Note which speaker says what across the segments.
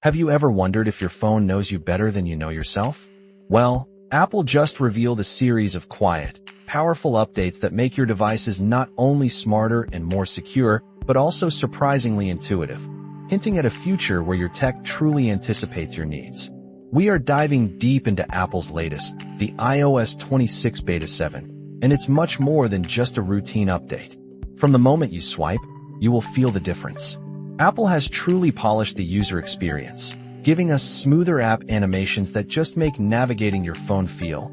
Speaker 1: Have you ever wondered if your phone knows you better than you know yourself? Well, Apple just revealed a series of quiet, powerful updates that make your devices not only smarter and more secure, but also surprisingly intuitive, hinting at a future where your tech truly anticipates your needs. We are diving deep into Apple's latest, the iOS 26 Beta 7, and it's much more than just a routine update. From the moment you swipe, you will feel the difference. Apple has truly polished the user experience, giving us smoother app animations that just make navigating your phone feel,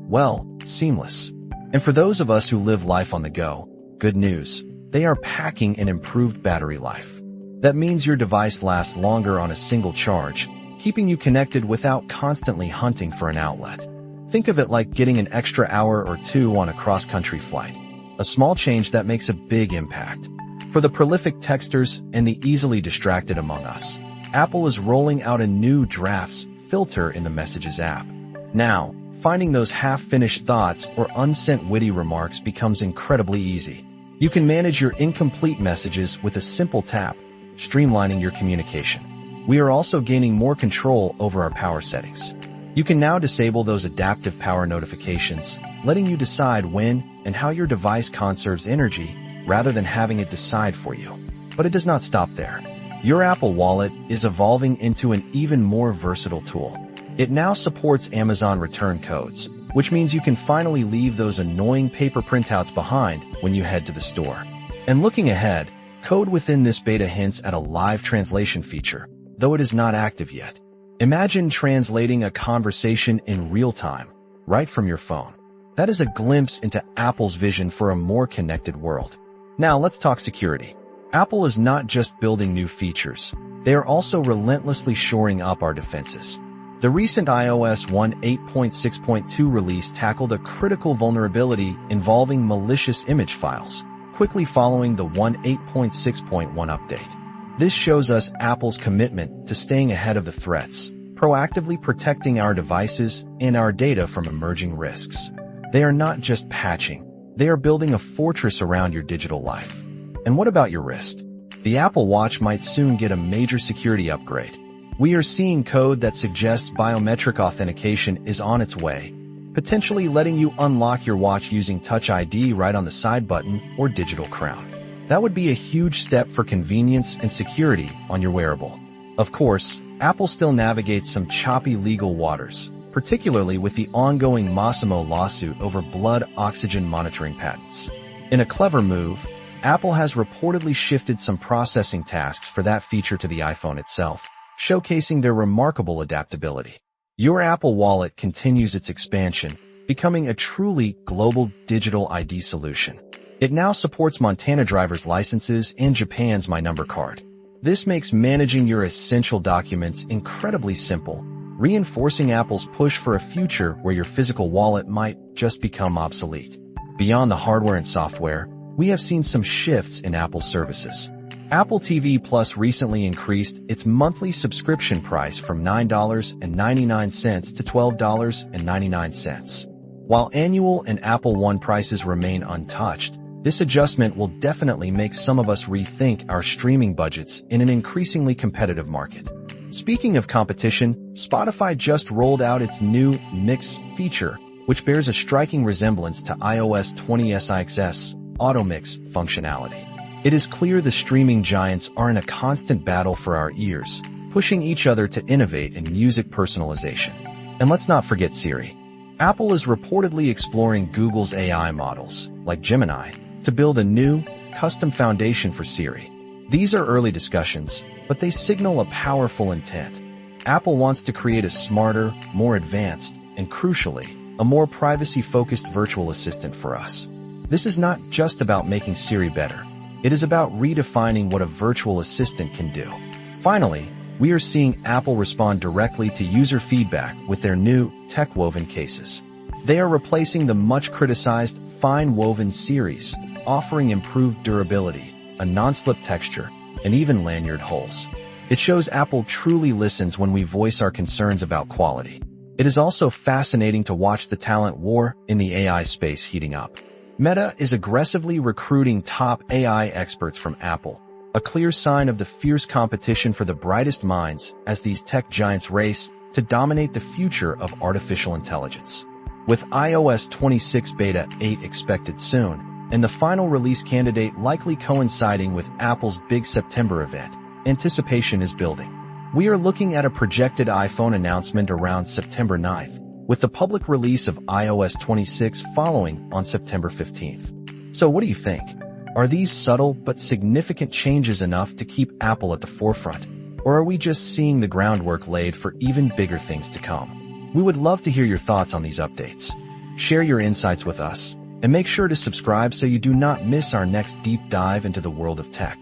Speaker 1: well, seamless. And for those of us who live life on the go, good news, they are packing an improved battery life. That means your device lasts longer on a single charge, keeping you connected without constantly hunting for an outlet. Think of it like getting an extra hour or two on a cross-country flight. A small change that makes a big impact. For the prolific texters and the easily distracted among us, Apple is rolling out a new drafts filter in the Messages app. Now, finding those half-finished thoughts or unsent witty remarks becomes incredibly easy. You can manage your incomplete messages with a simple tap, streamlining your communication. We are also gaining more control over our power settings. You can now disable those adaptive power notifications, letting you decide when and how your device conserves energy rather than having it decide for you. But it does not stop there. Your Apple Wallet is evolving into an even more versatile tool. It now supports Amazon return codes, which means you can finally leave those annoying paper printouts behind when you head to the store. And looking ahead, code within this beta hints at a live translation feature, though it is not active yet. Imagine translating a conversation in real time, right from your phone. That is a glimpse into Apple's vision for a more connected world. Now let's talk security. Apple is not just building new features, they are also relentlessly shoring up our defenses. The recent iOS 8.6.2 release tackled a critical vulnerability involving malicious image files, quickly following the 8.6.1 update. This shows us Apple's commitment to staying ahead of the threats, proactively protecting our devices and our data from emerging risks. They are not just patching, they are building a fortress around your digital life. And what about your wrist? The Apple Watch might soon get a major security upgrade. We are seeing code that suggests biometric authentication is on its way, potentially letting you unlock your watch using Touch ID right on the side button or digital crown. That would be a huge step for convenience and security on your wearable. Of course, Apple still navigates some choppy legal waters, particularly with the ongoing Massimo lawsuit over blood oxygen monitoring patents. In a clever move, Apple has reportedly shifted some processing tasks for that feature to the iPhone itself, showcasing their remarkable adaptability. Your Apple Wallet continues its expansion, becoming a truly global digital ID solution. It now supports Montana driver's licenses and Japan's My Number card. This makes managing your essential documents incredibly simple, reinforcing Apple's push for a future where your physical wallet might just become obsolete. Beyond the hardware and software, we have seen some shifts in Apple services. Apple TV Plus recently increased its monthly subscription price from $9.99 to $12.99. While annual and Apple One prices remain untouched, this adjustment will definitely make some of us rethink our streaming budgets in an increasingly competitive market. Speaking of competition, Spotify just rolled out its new Mix feature, which bears a striking resemblance to iOS 20six's Auto Mix functionality. It is clear the streaming giants are in a constant battle for our ears, pushing each other to innovate in music personalization. And let's not forget Siri. Apple is reportedly exploring Google's AI models, like Gemini, to build a new, custom foundation for Siri. These are early discussions, but they signal a powerful intent. Apple wants to create a smarter, more advanced, and crucially, a more privacy-focused virtual assistant for us. This is not just about making Siri better. It is about redefining what a virtual assistant can do. Finally, we are seeing Apple respond directly to user feedback with their new tech-woven cases. They are replacing the much-criticized fine-woven series, offering improved durability, a non-slip texture, and even lanyard holes. It shows Apple truly listens when we voice our concerns about quality. It is also fascinating to watch the talent war in the AI space heating up. Meta is aggressively recruiting top AI experts from Apple, a clear sign of the fierce competition for the brightest minds as these tech giants race to dominate the future of artificial intelligence. With iOS 26 Beta 8 expected soon, and the final release candidate likely coinciding with Apple's big September event, anticipation is building. We are looking at a projected iPhone announcement around September 9th, with the public release of iOS 26 following on September 15th. So what do you think? Are these subtle but significant changes enough to keep Apple at the forefront? Or are we just seeing the groundwork laid for even bigger things to come? We would love to hear your thoughts on these updates. Share your insights with us, and make sure to subscribe so you do not miss our next deep dive into the world of tech.